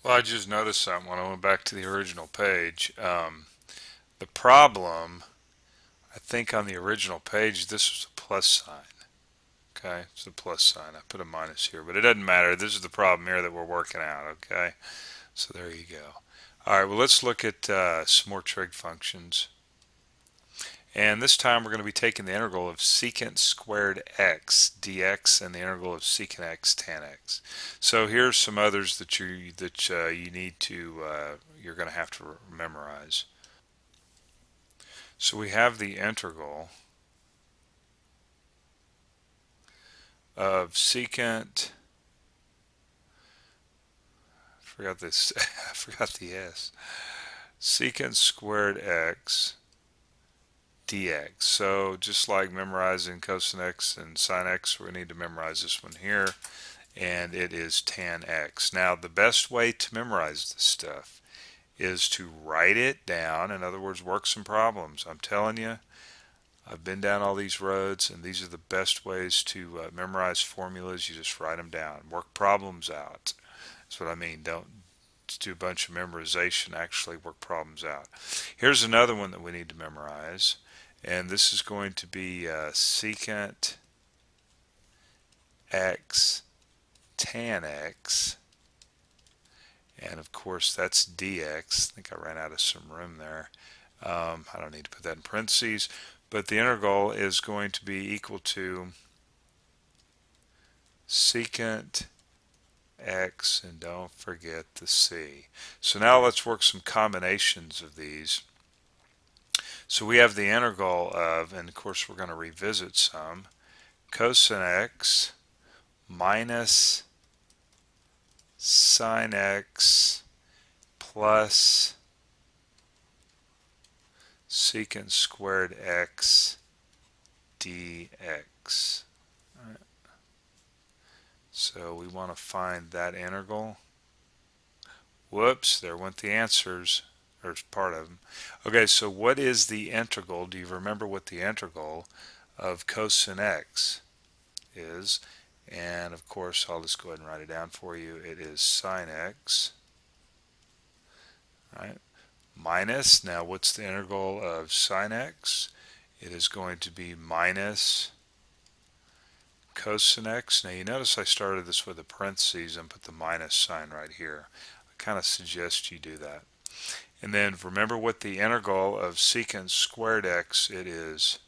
Well, I just noticed something when I went back to the original page. The problem, I think on the original page, this was a plus sign. Okay, it's a plus sign. I put a minus here, but it doesn't matter. This is the problem here that we're working out. Okay, so there you go. All right, well, let's look at some more trig functions. And this time we're going to be taking the integral of secant squared x dx and the integral of secant x tan x. So here's some others that you need to you're going to have to memorize. So we have the integral of secant. I forgot this. I forgot the s. Secant squared x dx. So just like memorizing cosine x and sine x, we need to memorize this one here. And it is tan x. Now the best way to memorize this stuff is to write it down. In other words, work some problems. I'm telling you, I've been down all these roads, and these are the best ways to memorize formulas. You just write them down. Work problems out. That's what I mean. Don't just do a bunch of memorization. Actually work problems out. Here's another one that we need to memorize, and this is going to be secant x tan x, and of course that's dx. I think I ran out of some room there. I don't need to put that in parentheses, but the integral is going to be equal to secant x, and don't forget the c. So now let's work some combinations of these. So we have the integral of, and of course we're going to revisit some, cosine x minus sine x plus secant squared x dx. Right. So we want to find that integral. Whoops, there went the answers, or part of them. Okay, so what is the integral? Do you remember what the integral of cosine x is? And of course, I'll just go ahead and write it down for you. It is sine x, right? Minus, now what's the integral of sine x? It is going to be minus cosine x. Now you notice I started this with a parentheses and put the minus sign right here. I kind of suggest you do that. And then remember what the integral of secant squared x, it is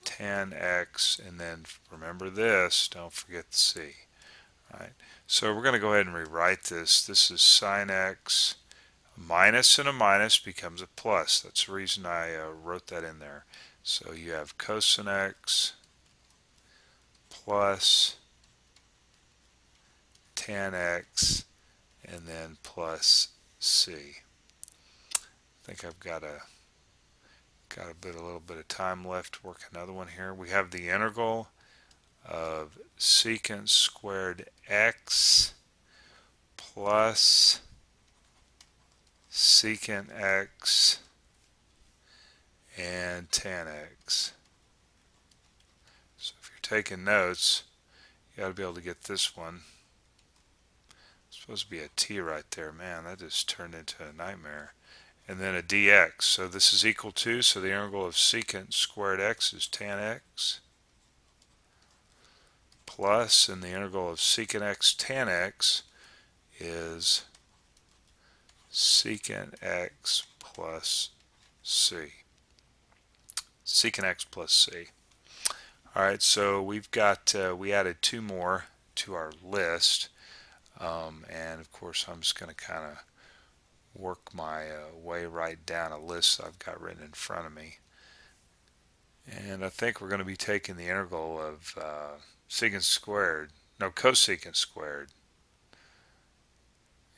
tan x, and then remember this, don't forget the c. Right? So we're going to go ahead and rewrite this. This is sine x. A minus and a minus becomes a plus. That's the reason I wrote that in there. So you have cosine x plus tan x, and then plus c. I think I've got a little bit of time left to work another one here. We have the integral of secant squared x plus secant x and tan x. So if you're taking notes, you got to be able to get this one. It's supposed to be a t right there. Man, that just turned into a nightmare. And then a dx. So this is equal to, so the integral of secant squared x is tan x plus, and the integral of secant x tan x is secant x plus c. Secant x plus c. Alright, so we've got, we added two more to our list. And of course I'm just going to kind of work my way right down a list I've got written in front of me. And I think we're going to be taking the integral of secant squared, no, cosecant squared.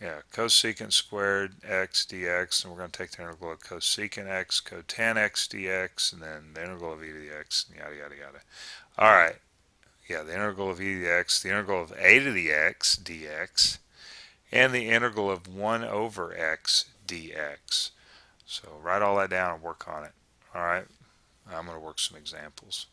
Yeah, cosecant squared x dx, and we're going to take the integral of cosecant x, cotan x dx, and then the integral of e to the x, and yada yada yada. Alright, yeah, the integral of e to the x, the integral of a to the x dx, and the integral of 1 over x dx. So write all that down and work on it. Alright, I'm going to work some examples.